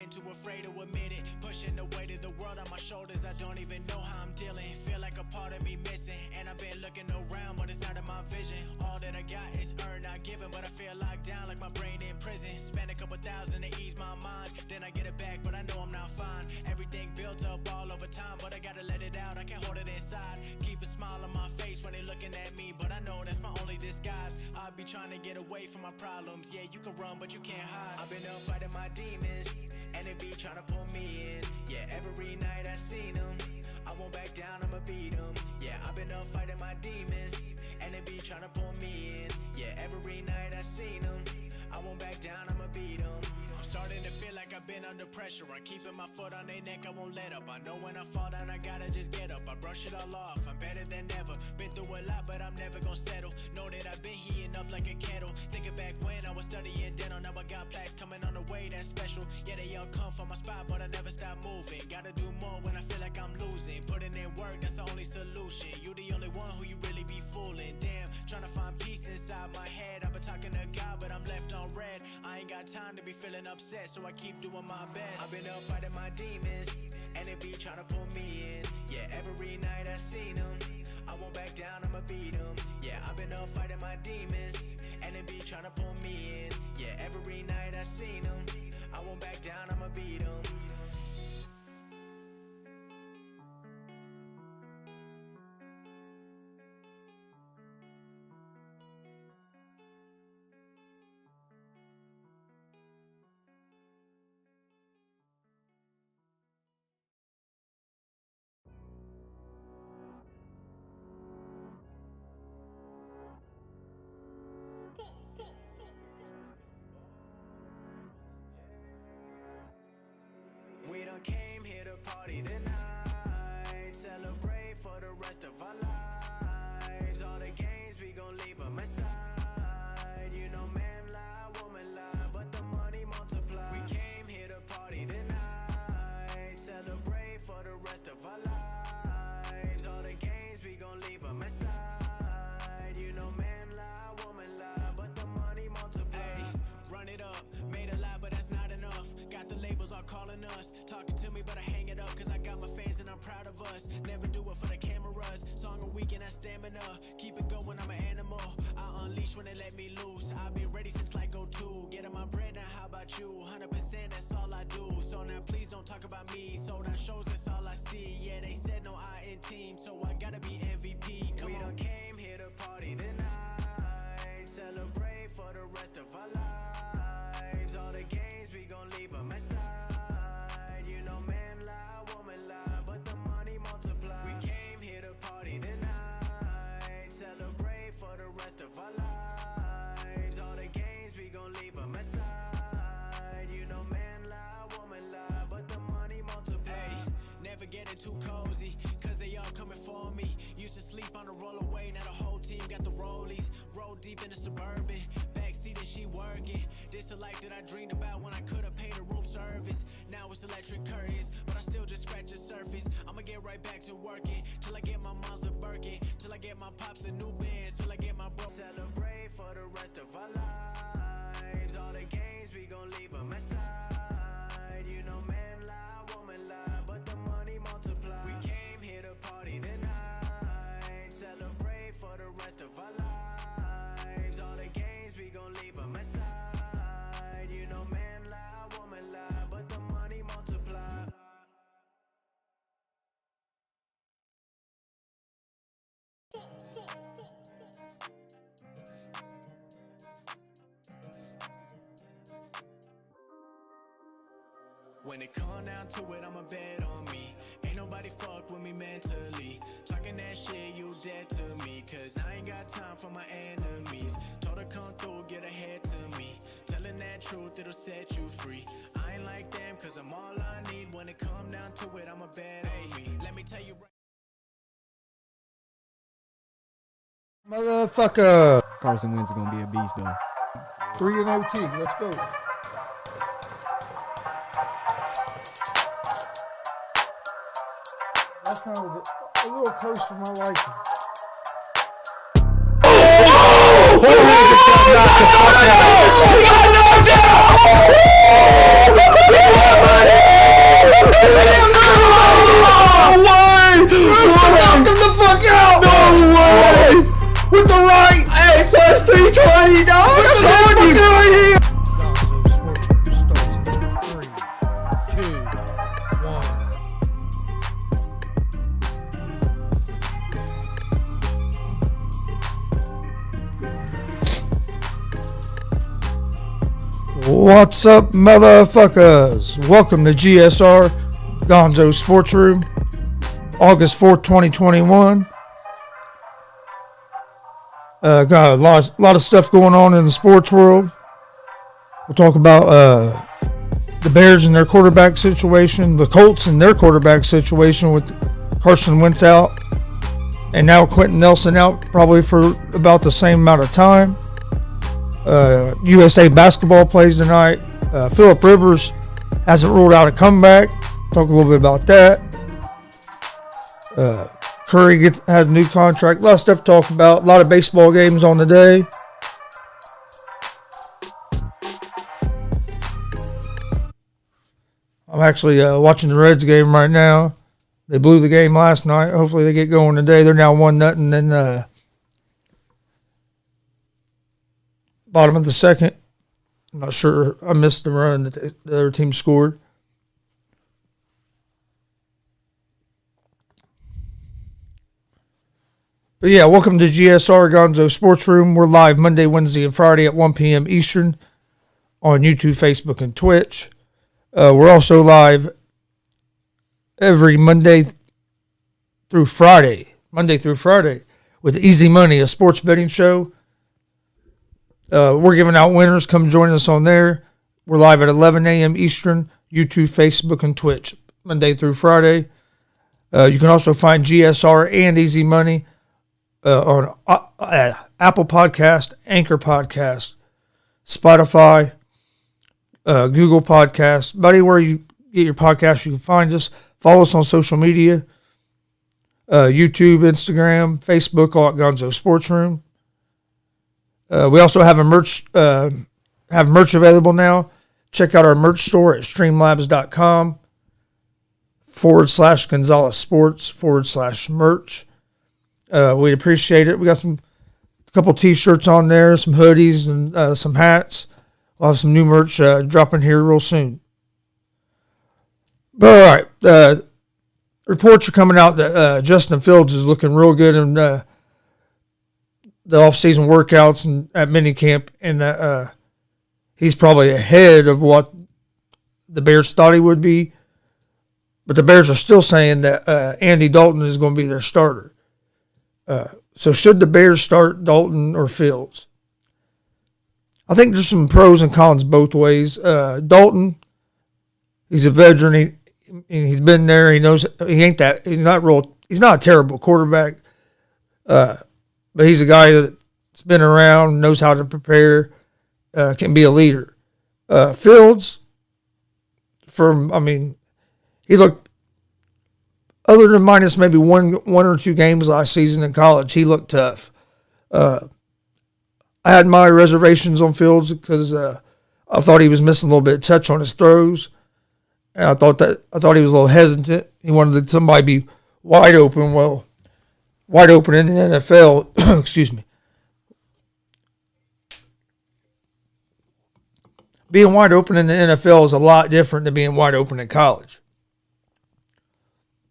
been too afraid to admit it. Pushing the weight of the world on my shoulders, I don't even know how I'm dealing. Feel like a part of me missing, and I've been looking around, but it's not in my vision. All that I got is earned, not given, but I feel locked down like my brain in prison. Spend a couple thousand to ease my mind, then I get it back, but I know I'm not fine. Everything built up all over time, but I gotta let it out, I can't hold it inside. Keep a smile on my face when they looking at me, but I know that's my only disguise. I'll be trying to get away from my problems. Yeah, you can run, but you can't hide. I've been up fighting my demons, and they be trying to pull me in. Yeah, every night I seen them, I won't back down, I'ma beat them. Yeah, I've been up fighting my demons, and they be trying to pull me in. Yeah, every night I seen them, I won't back down, I'ma beat them. I'm starting to feel like I've been under pressure. I'm keeping my foot on their neck, I won't let up. I know when I fall down, I gotta just get up. I brush it all off, I'm better than ever. Been through a lot, but I'm never gonna settle. Know that I've been heating up like a kettle. Thinking back when I was studying dental, now I got plaques coming on the way, that's special. Yeah, they all come from my spot, but I never stop moving. Gotta do more when I feel like I'm losing. Putting in work, that's the only solution. You the only one who you really be fooling. Damn, trying to find peace inside my head. I've been talking to God, but I'm left on red. I ain't got time to be feeling upset, so I keep doing my best. I've been up fighting my demons, and they be trying to pull me in. Yeah, every night I seen them, I won't back down, I'ma beat them. Yeah, I've been up fighting my demons, and they be trying to pull me in. Yeah, every night I seen them, I won't back down, I'ma beat them. We done came here to party tonight, celebrate for the rest of our lives. All the games, we gon' leave them aside. You know man lie, woman lie, but the money multiply. We came here to party tonight, celebrate for the rest of our lives. All the games, we gon' leave them aside. You know man lie, woman lie, but the money multiply. Hey, run it up, made a lot, but that's not enough. Got the labels all calling us, talking to me, but I hang it up, cause I got my fans and I'm proud of us. Never do it for the cameras, song a week and I stamina. Keep it going, I'm an animal, I unleash when they let me loose. I've been ready since like 02, getting my bread, now how about you? 100%, that's all I do, so now please don't talk about me. Sold out shows, that's all I see, yeah, they said no I in team, so I gotta be MVP. Come on. We done came here to party tonight, celebrate for the rest of our lives. All the games, we gon' leave them aside. You know man lie, woman lie, but the money multiply. We came here to party tonight, celebrate for the rest of our lives. All the games, we gon' leave them aside. You know man lie, woman lie, but the money multiply. Hey, never getting too cozy, cause they all coming for me. Used to sleep on a rollaway, now the whole team got the rollies. Roll deep in the Suburban, backseat and she working. This the life that I dreamed about when I could've paid a room service. Now it's electric curtains, but I still just scratch the surface. I'ma get right back to working, till I get my mom's the Birkin, till I get my pops the new bands, till I get my bro. Celebrate for the rest of our lives. All the games, we gon' leave them aside. You know man lie, woman lie, but the money multiply. We came here to party tonight, celebrate for the rest of our lives. All the games, we gon' leave them aside. You know man lie, woman lie, but the money multiply. When it come down to it, I'ma bet on me. Ain't nobody fuck with me mentally. Talking that shit, you dead to me, cause I ain't got time for my enemies. Told her come through, get ahead to me. Telling that truth, it'll set you free. I ain't like them, cause I'm all I need. When it come down to it, I'ma bet on me. Let me tell you right. Motherfucker. Carson Wentz is gonna be a beast though. 3 and OT. Let's go. That sounded a little close for my liking. Oh! Knocked him the fuck out! No way! With the right! Hey, plus 320, dog! With the I told you! right here! What's up, motherfuckers? Welcome to GSR, Gonzo'S Sports Room, August 4th, 2021. Got a lot of stuff going on in the sports world. We'll talk about the Bears and their quarterback situation, the Colts and their quarterback situation with Carson Wentz out, and now Quentin Nelson out probably for about the same amount of time. USA basketball plays tonight. Phillip Rivers hasn't ruled out a comeback. Talk a little bit about that. Curry has a new contract. A lot of stuff to talk about. A lot of baseball games on the day. I'm actually watching the Reds game right now. They blew the game last night. Hopefully they get going today. They're now 1-0 in bottom of the second. I'm not sure. I missed the run that the other team scored. But yeah, welcome to GSR Gonzo Sports Room. We're live Monday, Wednesday, and Friday at 1 p.m. Eastern on YouTube, Facebook, and Twitch. We're also live every Monday through Friday with Easy Money, a sports betting show. We're giving out winners. Come join us on there. We're live at 11 a.m. Eastern, YouTube, Facebook, and Twitch, Monday through Friday. You can also find GSR and Easy Money on Apple Podcast, Anchor Podcast, Spotify, Google Podcast. About anywhere you get your podcast, you can find us. Follow us on social media, YouTube, Instagram, Facebook, all at Gonzo Sports Room. We also have merch available now. Check out our merch store at streamlabs.com/Gonzalez Sports/merch. We'd appreciate it. We got a couple t-shirts on there, some hoodies, and some hats. We'll have some new merch dropping here real soon. But all right, reports are coming out that Justin Fields is looking real good in the off-season workouts and at minicamp, and that he's probably ahead of what the Bears thought he would be. But the Bears are still saying that Andy Dalton is going to be their starter. So should the Bears start Dalton or Fields? I think there's some pros and cons both ways. Dalton, he's a veteran. He's been there. He knows he's not a terrible quarterback. But he's a guy that's been around, knows how to prepare, can be a leader. Fields, he looked, other than minus maybe one or two games last season in college, he looked tough. I had my reservations on Fields because I thought he was missing a little bit of touch on his throws. And I thought he was a little hesitant. He wanted somebody to be wide open. Well, wide open in the NFL, excuse me. Being wide open in the NFL is a lot different than being wide open in college.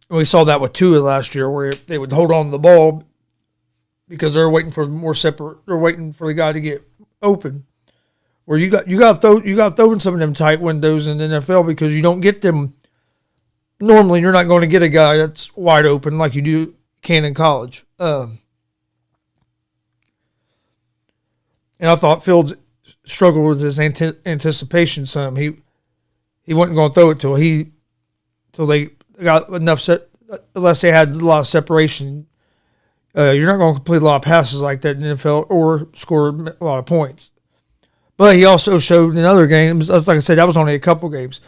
And we saw that with Tua last year, where they would hold on to the ball because they're waiting for they're waiting for the guy to get open. Where you got throwing some of them tight windows in the NFL because you don't get them. Normally, you're not going to get a guy that's wide open like you can in college. And I thought Fields struggled with his anticipation some. He wasn't going to throw it till they got enough set, unless they had a lot of separation. You're not going to complete a lot of passes like that in the NFL or score a lot of points. But he also showed in other games, like I said, that was only a couple games.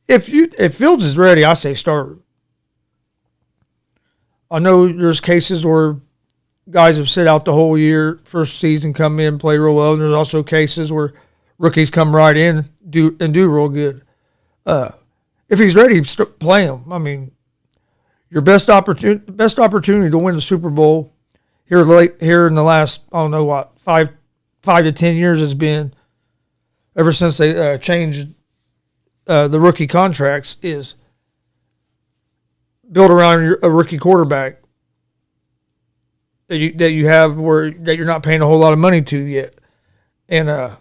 If Fields is ready, I say start. I know there's cases where guys have sit out the whole year, first season, come in, play real well, and there's also cases where rookies come right in do real good. if he's ready, play him. I mean, your best opportunity to win the Super Bowl here in the last, I don't know what, 5 to 10 years has been, ever since they changed the rookie contracts, is build around a rookie quarterback that you have that you're not paying a whole lot of money to yet. And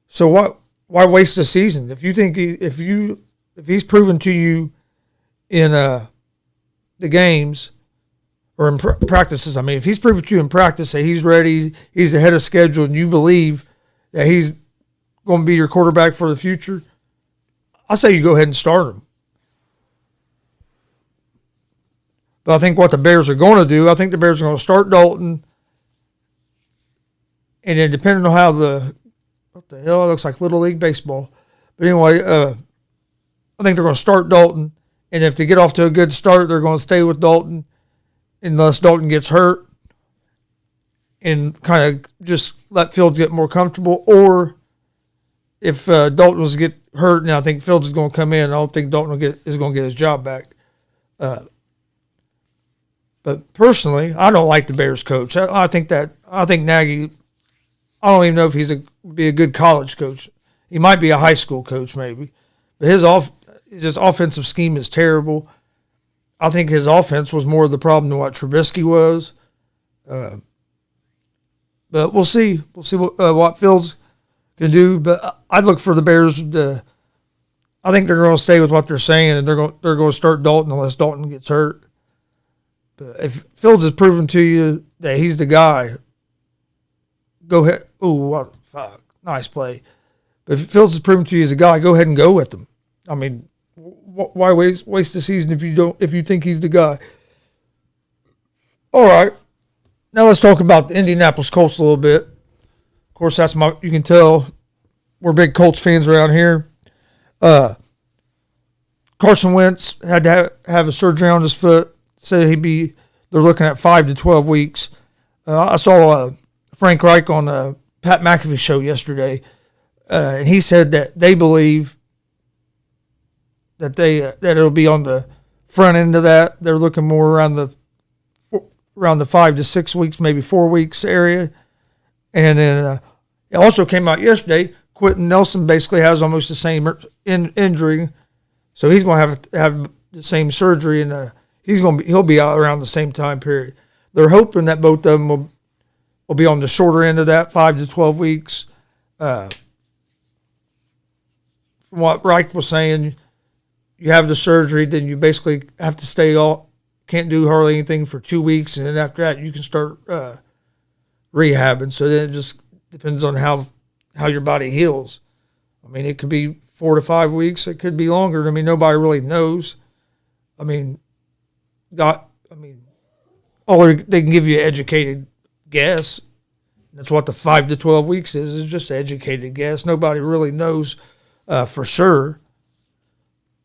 so why waste a season if you think if he's proven to you in the games or in practices? I mean, if he's proven to you in practice that he's ready, he's ahead of schedule, and you believe that he's going to be your quarterback for the future, I say you go ahead and start him. But I think what the Bears are going to do, I think the Bears are going to start Dalton, and then depending on how what the hell, it looks like Little League Baseball. But anyway, I think they're going to start Dalton, and if they get off to a good start, they're going to stay with Dalton unless Dalton gets hurt and kind of just let Fields get more comfortable. Or if Dalton was to get hurt, now I think Fields is going to come in. I don't think Dalton is going to get his job back. But personally, I don't like the Bears coach. I think Nagy, I don't even know if he's be a good college coach. He might be a high school coach maybe. But his offensive scheme is terrible. I think his offense was more of the problem than what Trubisky was. But we'll see. We'll see what Fields can do. But I'd look for the Bears to. I think they're going to stay with what they're saying, and they're going to start Dalton unless Dalton gets hurt. But if Fields has proven to you that he's the guy, go ahead. Oh, what fuck! Nice play. But if Fields has proven to you he's a guy, go ahead and go with him. I mean, why waste the season if you think he's the guy? All right, now let's talk about the Indianapolis Colts a little bit. Of course, you can tell we're big Colts fans around here. Carson Wentz had to have a surgery on his foot. Said they're looking at 5 to 12 weeks. I saw Frank Reich on the Pat McAfee show yesterday, and he said that they believe that it'll be on the front end of that. They're looking more around the 5 to 6 weeks, maybe 4 weeks area. And then it also came out yesterday, Quentin Nelson basically has almost the same injury, so he's going to have the same surgery, and he'll be out around the same time period. They're hoping that both of them will be on the shorter end of that, 5 to 12 weeks. From what Reich was saying, you have the surgery, then you basically have to stay can't do hardly anything for 2 weeks, and then after that you can start rehabbing. So then it just depends on how your body heals. I mean, it could be 4 to 5 weeks. It could be longer. I mean, nobody really knows. I mean, they can give you an educated guess. That's what the 5 to 12 weeks is. It's just an educated guess. Nobody really knows for sure.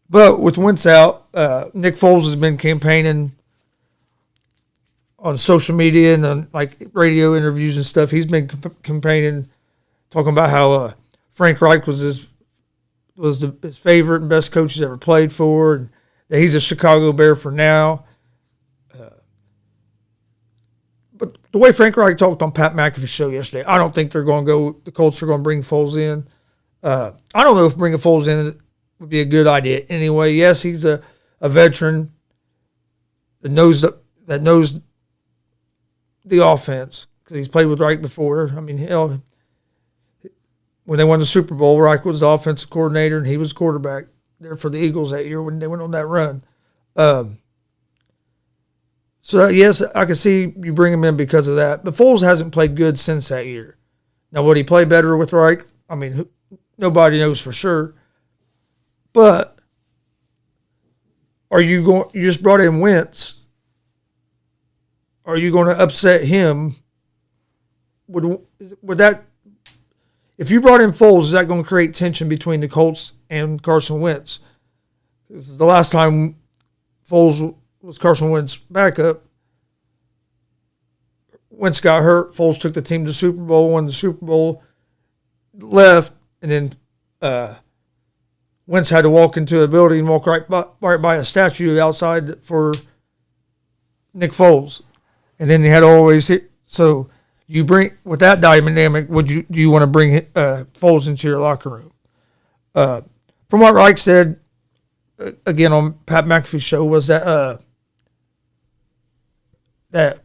But with Wentz out, Nick Foles has been campaigning on social media and on like radio interviews and stuff. He's been campaigning, talking about how Frank Reich was his favorite and best coach he's ever played for, and that he's a Chicago Bear for now. But the way Frank Reich talked on Pat McAfee's show yesterday, I don't think the Colts are going to bring Foles in. I don't know if bringing Foles in would be a good idea anyway. Yes, he's a veteran that knows the offense because he's played with Reich before. I mean, hell, when they won the Super Bowl, Reich was the offensive coordinator and he was quarterback there for the Eagles that year when they went on that run. So, yes, I can see you bring him in because of that. But Foles hasn't played good since that year. Now, would he play better with Reich? I mean, nobody knows for sure. But you just brought in Wentz. Are you going to upset him? Would that, if you brought in Foles, is that going to create tension between the Colts and Carson Wentz? The last time Foles was Carson Wentz's backup, Wentz got hurt. Foles took the team to the Super Bowl, won the Super Bowl, left, and then Wentz had to walk into a building and walk right by a statue outside for Nick Foles. And then they had to always hit. So you bring, with that dynamic, do you want to bring Foles into your locker room? From what Reich said, again on Pat McAfee's show, was that that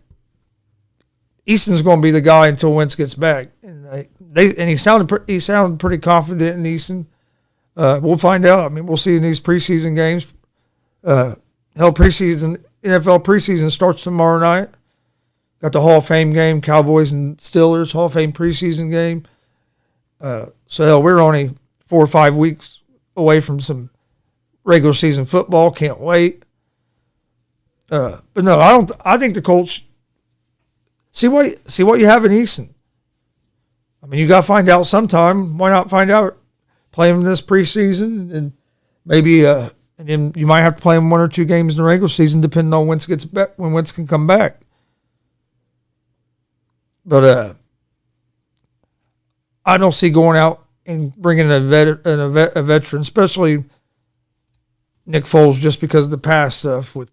Easton's going to be the guy until Wentz gets back, and he sounded pretty confident in Easton. We'll find out. I mean, we'll see in these preseason games. NFL preseason starts tomorrow night. Got the Hall of Fame game, Cowboys and Steelers, Hall of Fame preseason game. So we're only 4 or 5 weeks away from some regular season football. Can't wait. But no, I don't. I think the Colts see what you have in Easton. I mean, you got to find out sometime. Why not find out? Play him this preseason, and maybe and then you might have to play him 1 or 2 games in the regular season, depending on when Wentz can come back. But I don't see going out and bringing a veteran, especially Nick Foles, just because of the past stuff with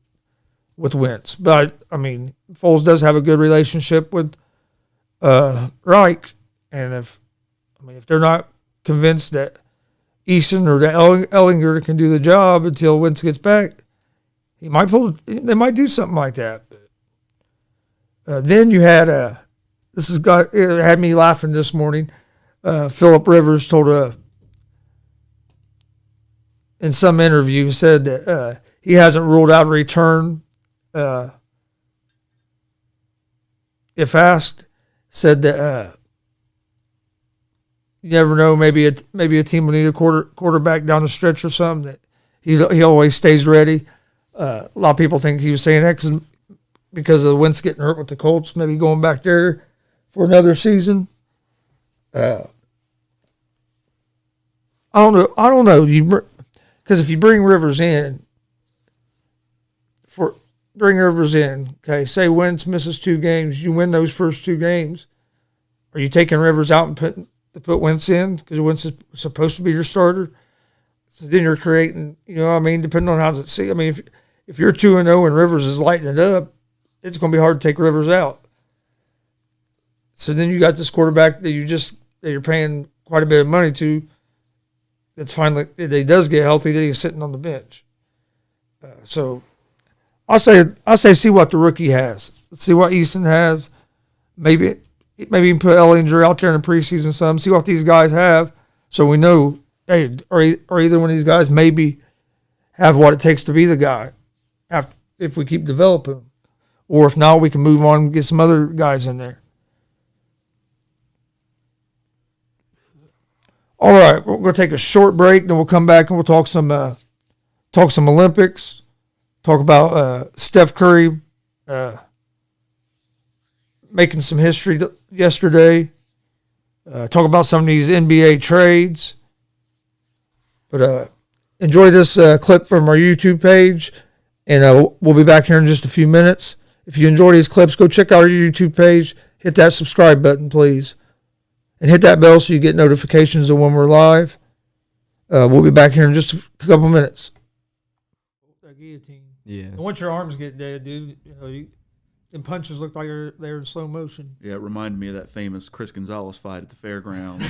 Wentz. But I mean, Foles does have a good relationship with Reich, and if they're not convinced that Easton or that Ellinger can do the job until Wentz gets back, they might do something like that. Then you had it had me laughing this morning. Phillip Rivers told in some interview said that he hasn't ruled out a return. If asked, said that you never know. Maybe a team will need a quarterback down the stretch or something. That he always stays ready. A lot of people think he was saying that because of Wentz getting hurt with the Colts, maybe going back there for another season. I don't know. Because if you bring Rivers in, okay, say Wentz misses 2 games, you win those first 2 games. Are you taking Rivers out and put Wentz in because Wentz is supposed to be your starter? So then you're creating, depending on how to see. I mean, if you're 2-0 and Rivers is lighting it up, it's going to be hard to take Rivers out. So then you got this quarterback that you're paying quite a bit of money to. That's finally, if he does get healthy, then he's sitting on the bench. So I say see what the rookie has. Let's see what Easton has. Maybe you can put Ellinger out there in the preseason some. See what these guys have, so we know. Hey, or either one of these guys maybe have what it takes to be the guy. If we keep developing them, or if not, we can move on and get some other guys in there. All right, we're going to take a short break, then we'll come back and we'll talk some Olympics, talk about Steph Curry making some history yesterday, talk about some of these NBA trades. But enjoy this clip from our YouTube page, and we'll be back here in just a few minutes. If you enjoy these clips, go check out our YouTube page. Hit that subscribe button, please. And hit that bell so you get notifications of when we're live. We'll be back here in just a couple minutes. That guillotine. Yeah. And once your arms get dead, dude, them punches look like they're in slow motion. Yeah, it reminded me of that famous Chris Gonzalez fight at the fairgrounds.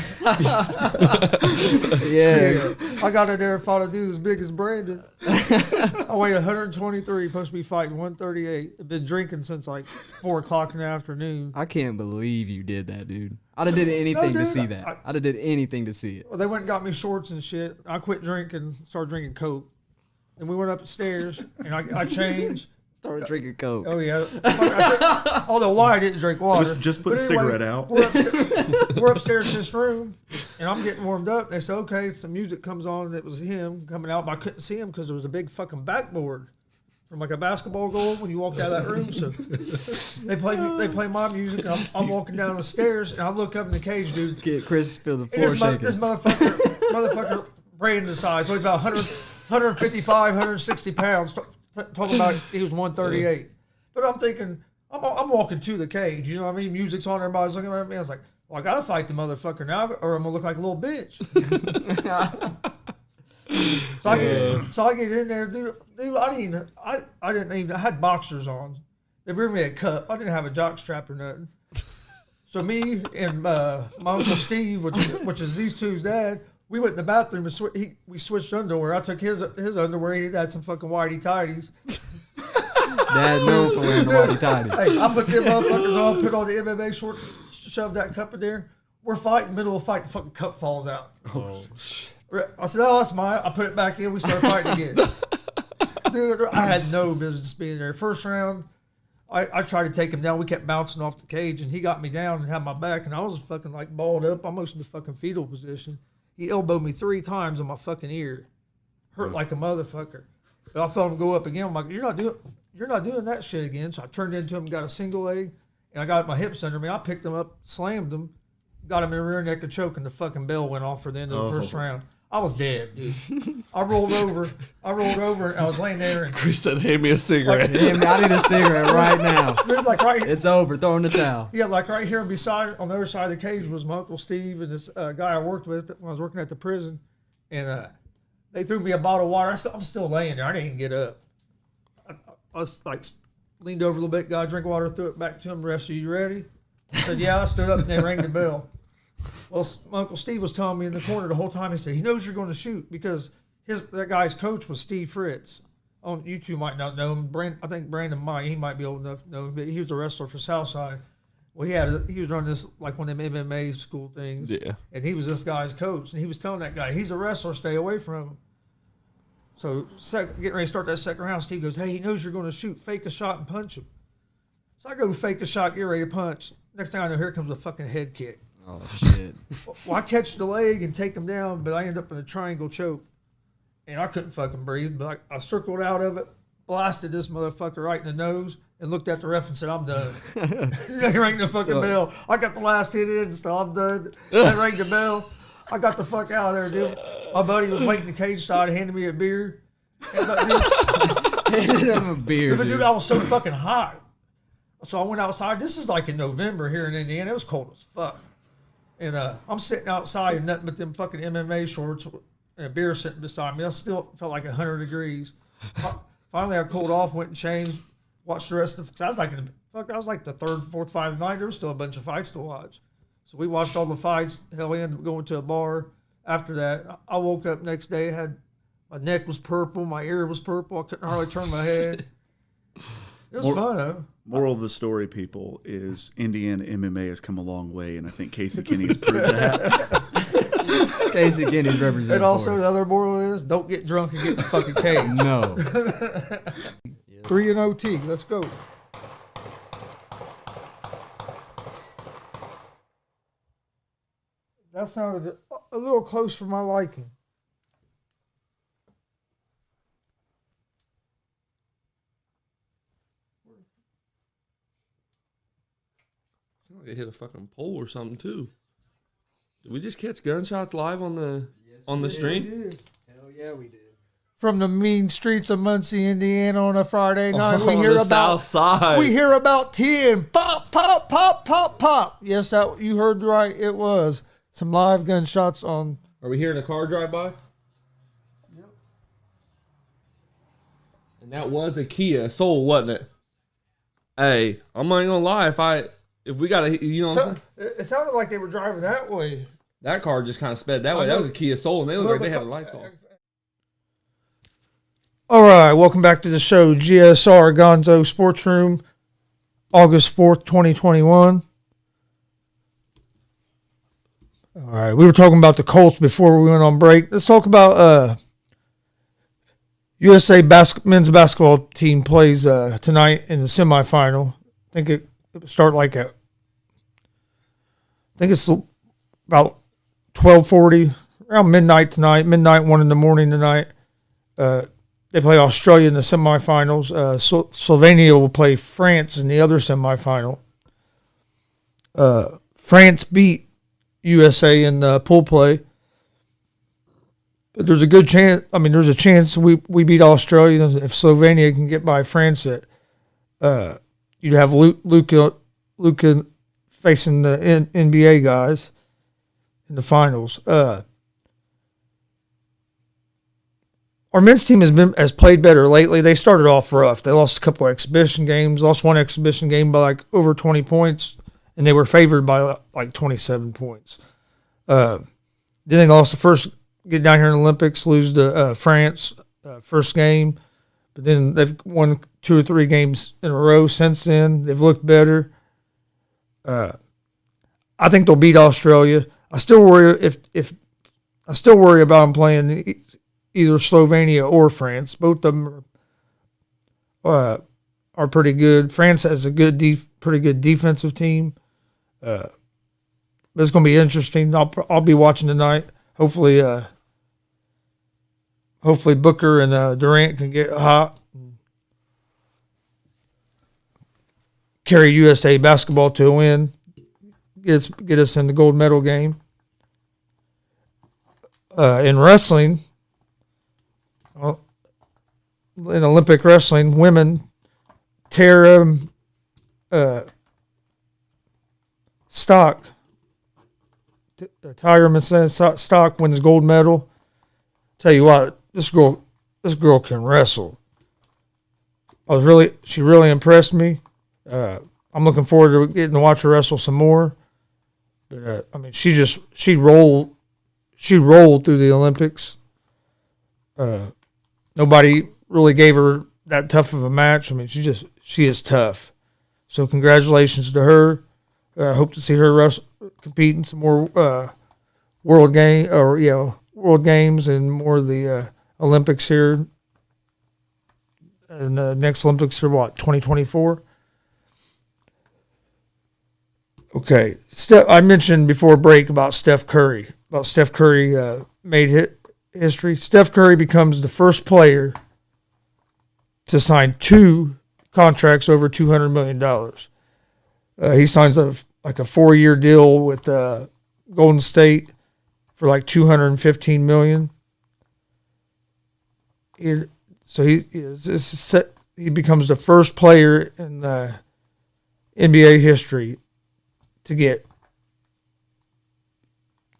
Yeah. I got in there and fought a dude as big as Brandon. I weigh 123, supposed to be fighting 138. I've been drinking since like 4 o'clock in the afternoon. I can't believe you did that, dude. I'd have did anything to see that. I'd have did anything to see it. Well, they went and got me shorts and shit. I quit drinking, started drinking Coke. And we went upstairs, and I changed. Started drinking Coke. Oh, yeah. I don't know why I didn't drink water. Just put a cigarette out. We're upstairs in this room, and I'm getting warmed up. They said, okay, some music comes on, and it was him coming out, but I couldn't see him because there was a big fucking backboard from like a basketball goal when you walked out of that room. So they play my music, and I'm walking down the stairs, and I look up in the cage, dude. Get Chris feel the floor shaking. This motherfucker Brandon size, so he's about 155, 160 pounds. Talking about he was 138. But I'm thinking, I'm walking to the cage. You know what I mean? Music's on, everybody's looking at me. I was like, well, I got to fight the motherfucker now, or I'm going to look like a little bitch. So I get in there, dude. I didn't even. I had boxers on. They bring me a cup. I didn't have a jock strap or nothing. So me and my Uncle Steve, which is these two's dad, we went in the bathroom and we switched underwear. I took his underwear. He had some fucking whitey tighties. Dad known for wearing the whitey tighties. Hey, I put them motherfuckers on, put on the MMA shorts, shoved that cup in there. We're fighting, middle of the fight, the fucking cup falls out. Oh, shit. I said, oh, that's mine. I put it back in. We started fighting again. Dude, I had no business being there. First round, I tried to take him down. We kept bouncing off the cage, and he got me down and had my back, and I was fucking like balled up, almost in the fucking fetal position. He elbowed me 3 times on my fucking ear. Hurt like a motherfucker. But I felt him go up again. I'm like, you're not doing that shit again. So I turned into him, got a single leg, and I got my hips under me. I picked him up, slammed him, got him in the rear neck and choke, and the fucking bell went off for the end of the first round. I was dead, dude. I rolled over, and I was laying there. And Chris said, "Hand me a cigarette." I need a cigarette right now. Dude, like right here, It's over. Throw in the towel. yeah, like right here beside, on the other side of the cage was my Uncle Steve and this guy I worked with when I was working at the prison, and they threw me a bottle of water. I'm still laying there. I didn't even get up. I was like leaned over a little bit, got a drink of water, threw it back to him. Ref, so you ready? I said, yeah. I stood up and they rang the bell. Well, my Uncle Steve was telling me in the corner the whole time. He said he knows you're going to shoot because that guy's coach was Steve Fritz. You two might not know him. I think Brandon might. He might be old enough to know him, but he was a wrestler for Southside. Well, he was running this like one of them MMA school things. Yeah. And he was this guy's coach, and he was telling that guy, he's a wrestler, stay away from him. So getting ready to start that second round, Steve goes, hey, he knows you're going to shoot. Fake a shot and punch him. So I go fake a shot, get ready to punch. Next thing I know, here comes a fucking head kick. Oh, shit. Well, I catch the leg and take him down, but I end up in a triangle choke. And I couldn't fucking breathe, but I circled out of it, blasted this motherfucker right in the nose, and looked at the ref and said, I'm done. They rang the fucking bell. I got the last hit in, so I'm done. They rang the bell. I got the fuck out of there, dude. My buddy was waiting in the cage side, handing me a beer. Handed him a beer, dude, I was so fucking hot. So I went outside. This is like in November here in Indiana. It was cold as fuck. And I'm sitting outside in nothing but them fucking MMA shorts and a beer sitting beside me. I still felt like 100 degrees. Finally, I cooled off, went and changed, watched the rest of. Cause I was like the third, fourth fight of the night. There was still a bunch of fights to watch. So we watched all the fights. Hell, we ended up going to a bar. After that, I woke up next day. My neck was purple, my ear was purple. I couldn't hardly turn my head. It was fun, though. Moral of the story, people, is Indiana MMA has come a long way, and I think Casey Kenny has proved that. Casey Kenny's representing. And also, the other moral is don't get drunk and get in the fucking cage. No. 3 and OT. Let's go. That sounded a little close for my liking. Sounded like it hit a fucking pole or something too. Did we just catch gunshots live on the stream? Hell yeah, we did. From the mean streets of Muncie, Indiana, on a Friday night, we On hear the about south side. we hear about 10 pop, pop, pop, pop, pop. Yes, that you heard right. It was some live gunshots on. Are we hearing a car drive by? Yep. And that was a Kia Soul, wasn't it? Hey, I'm not gonna lie. If we got a, you know what I'm saying? It sounded like they were driving that way. That car just kind of sped that way. That was a Kia Soul, and they looked like they had the lights on. All right, welcome back to the show, GSR Gonzo Sports Room, August 4th, 2021. All right, we were talking about the Colts before we went on break. Let's talk about USA men's basketball team plays tonight in the semifinal. I think it start like I think it's about 12:40, around midnight tonight. Midnight, 1 in the morning tonight. They play Australia in the semifinals. Slovenia will play France in the other semifinal. France beat USA in the pool play. But there's a good chance, there's a chance we beat Australia. If Slovenia can get by France, you'd have Luka facing the NBA guys in the finals. our men's team has played better lately. They started off rough. They lost a couple of exhibition games. Lost one exhibition game by like over 20 points, and they were favored by like 27 points. Then they lost the first. Get down here in the Olympics, lose to France first game, but then they've won 2 or 3 games in a row since then. They've looked better. I think they'll beat Australia. I still worry about them playing either Slovenia or France. Both of them are pretty good. France has a pretty good defensive team. But it's going to be interesting. I'll be watching tonight. Hopefully Booker and Durant can get hot. And carry USA basketball to a win. Get us in the gold medal game. In wrestling, in Olympic wrestling, women, Tara Stock, Tyra Stock wins gold medal. Tell you what, this girl can wrestle. She really impressed me. I'm looking forward to getting to watch her wrestle some more. But I mean, she rolled through the Olympics. Nobody really gave her that tough of a match. I mean, she is tough. So congratulations to her. I hope to see her compete in some more world games and more of the Olympics here. And the next Olympics are 2024? Okay. I mentioned before break about Steph Curry. Steph Curry made history. Steph Curry becomes the first player to sign 2 contracts over $200 million. He signs a 4-year deal with Golden State for like $215 million. He becomes the first player in NBA history to get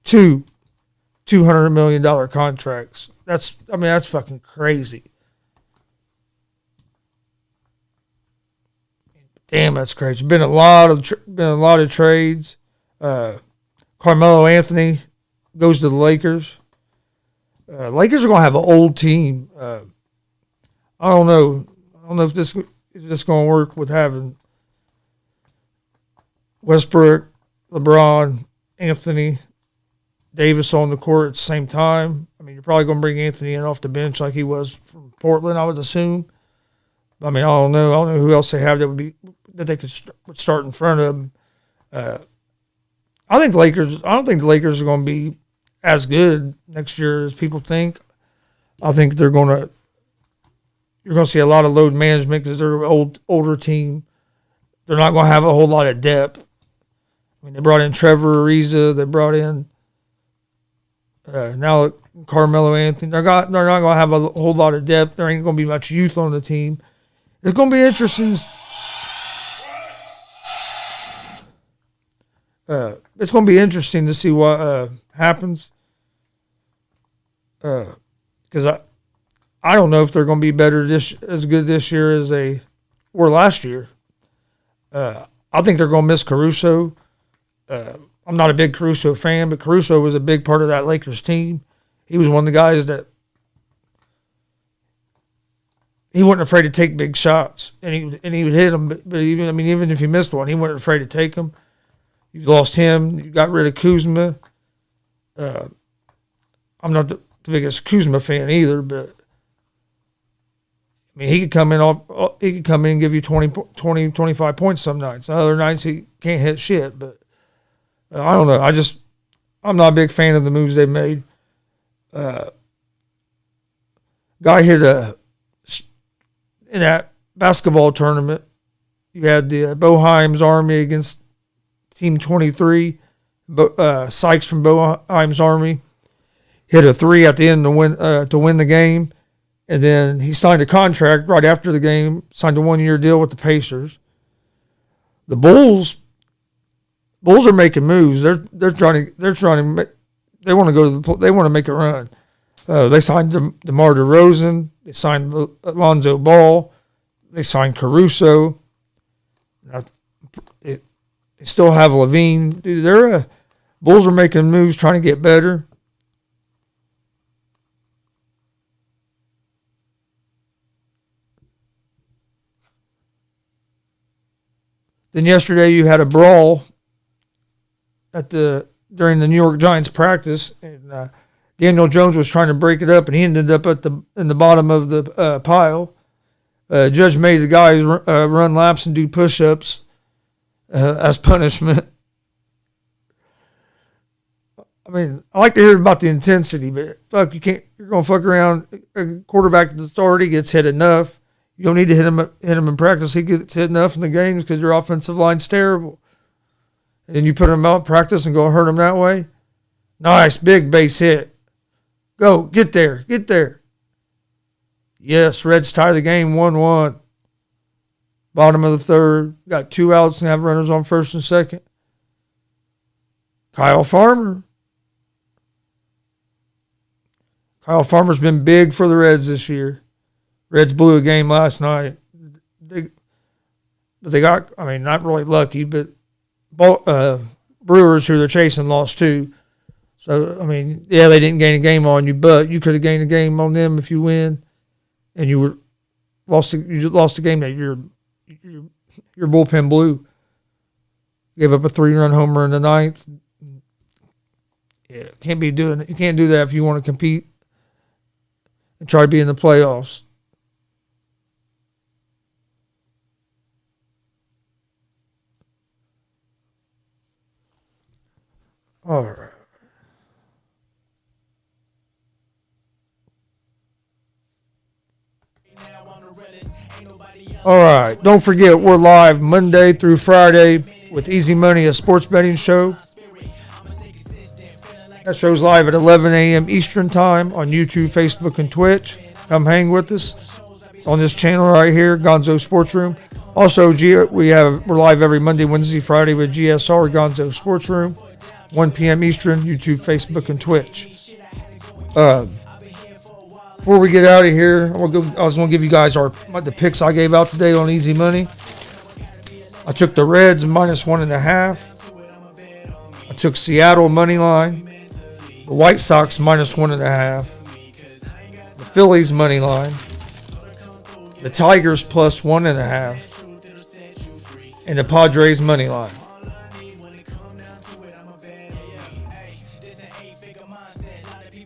2 $200 million contracts. That's fucking crazy. Damn, that's crazy. Been a lot of trades. Carmelo Anthony goes to the Lakers. Lakers are gonna have an old team. I don't know if this is gonna work with having Westbrook, LeBron, Anthony Davis on the court at the same time. I mean, you're probably gonna bring Anthony in off the bench like he was from Portland, I would assume. I mean, I don't know who else they have that they could start in front of them. I don't think the Lakers are going to be as good next year as people think. I think you're going to see a lot of load management because they're an older team. They're not going to have a whole lot of depth. I mean, they brought in Trevor Ariza. They brought in now Carmelo Anthony. They're not going to have a whole lot of depth. There ain't going to be much youth on the team. It's going to be interesting. It's going to be interesting to see what happens. Because I don't know if they're going to be as good this year as they were last year. I think they're going to miss Caruso. I'm not a big Caruso fan, but Caruso was a big part of that Lakers team. He was one of the guys that he wasn't afraid to take big shots, and he would hit them. But even if he missed one, he wasn't afraid to take them. You lost him. You got rid of Kuzma. I'm not the biggest Kuzma fan either, but I mean, he could come in and give you 20, 25 points some nights. Other nights he can't hit shit. But I don't know. I'm not a big fan of the moves they made. Guy hit in that basketball tournament. You had the Boheim's Army against Team 23. Sykes from Boheim's Army hit a 3 at the end to win the game. And then he signed a contract right after the game, signed a 1-year deal with the Pacers. The Bulls are making moves. They want to make a run. They signed DeMar DeRozan. They signed Alonzo Ball. They signed Caruso. They still have Levine. Dude, Bulls are making moves trying to get better. Then yesterday you had a brawl during the New York Giants practice, and Daniel Jones was trying to break it up, and he ended up in the bottom of the pile. Judge made the guys run laps and do push-ups as punishment. I mean, I like to hear about the intensity, but fuck, you can't. You're gonna fuck around. A quarterback that's already gets hit enough. You don't need to hit him in practice. He gets hit enough in the games because your offensive line's terrible. And you put him out in practice and go hurt him that way. Nice, big base hit. Go, get there. Yes, Reds tie the game 1-1. Bottom of the third. Got 2 outs and have runners on first and second. Kyle Farmer's been big for the Reds this year. Reds blew a game last night. They got, I mean, not really lucky, but Brewers, who they're chasing, lost 2. So, I mean, yeah, they didn't gain a game on you, but you could have gained a game on them if you win, and you lost the game that your bullpen blew. Gave up a 3-run homer in the 9th. Yeah, you can't do that if you want to compete and try to be in the playoffs. All right. All right. Don't forget, we're live Monday through Friday with Easy Money, a sports betting show. That show's live at 11 a.m. Eastern Time on YouTube, Facebook, and Twitch. Come hang with us. It's on this channel right here, Gonzo's Sports Room. Also, we're live every Monday, Wednesday, Friday with GSR, Gonzo's Sports Room. 1 p.m. Eastern, YouTube, Facebook, and Twitch. Before we get out of here, I was going to give you guys the picks I gave out today on Easy Money. I took the Reds -1.5. I took Seattle money line. The White Sox -1.5. The Phillies money line. The Tigers +1.5. And the Padres money line.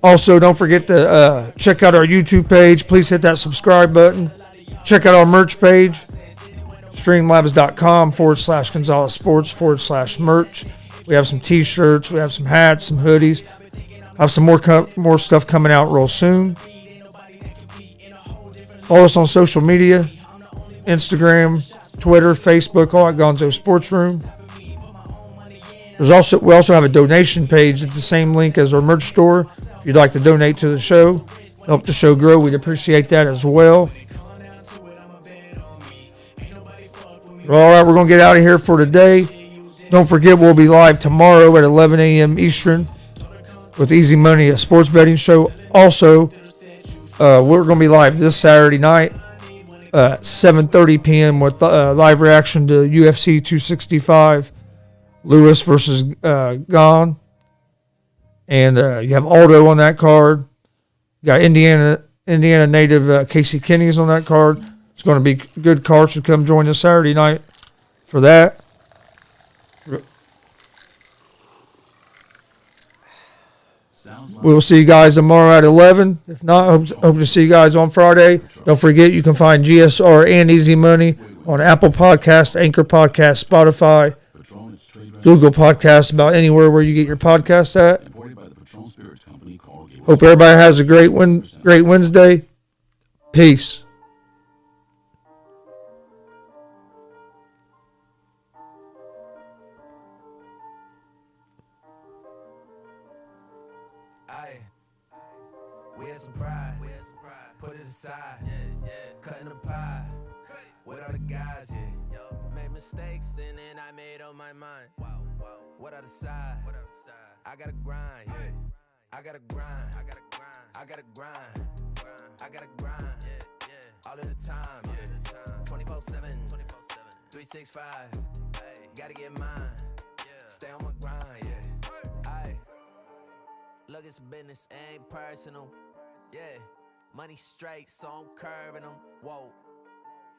Also, don't forget to check out our YouTube page. Please hit that subscribe button. Check out our merch page, streamlabs.com/Gonzalez Sports/merch. We have some t-shirts. We have some hats, some hoodies. Have some more stuff coming out real soon. Follow us on social media, Instagram, Twitter, Facebook, all at Gonzo's Sports Room. We also have a donation page. It's the same link as our merch store. If you'd like to donate to the show, help the show grow, we'd appreciate that as well. All right, we're going to get out of here for today. Don't forget, we'll be live tomorrow at 11 a.m. Eastern with Easy Money, a sports betting show. Also, we're going to be live this Saturday night at 7:30 p.m. with live reaction to UFC 265, Lewis versus Gane. And you have Aldo on that card. You got Indiana native Casey Kinney's on that card. It's going to be a good card, so come join us Saturday night for that. We'll see you guys tomorrow at 11. If not, hope to see you guys on Friday. Don't forget, you can find GSR and Easy Money on Apple Podcasts, Anchor Podcasts, Spotify, Google Podcasts, about anywhere where you get your podcast at. Hope everybody has a great Wednesday. Peace. We had some pride. Put it aside. Cutting the pie. With all the guys, made mistakes and then I made up my mind. What I decide? I gotta grind. I gotta grind. I gotta grind, I gotta grind, all of the time, 24/7, 365, gotta get mine, stay on my grind, look, it's business, ain't personal, money straight, so I'm curving them, whoa,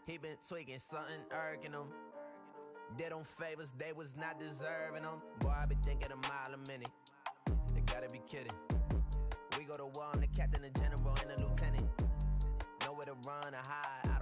he been tweaking, something irking him. Did them favors, they was not deserving them. Boy, I be thinking a mile a minute. They gotta be kidding. We go to war, I'm the captain, the general, and the lieutenant. Nowhere to run or hide.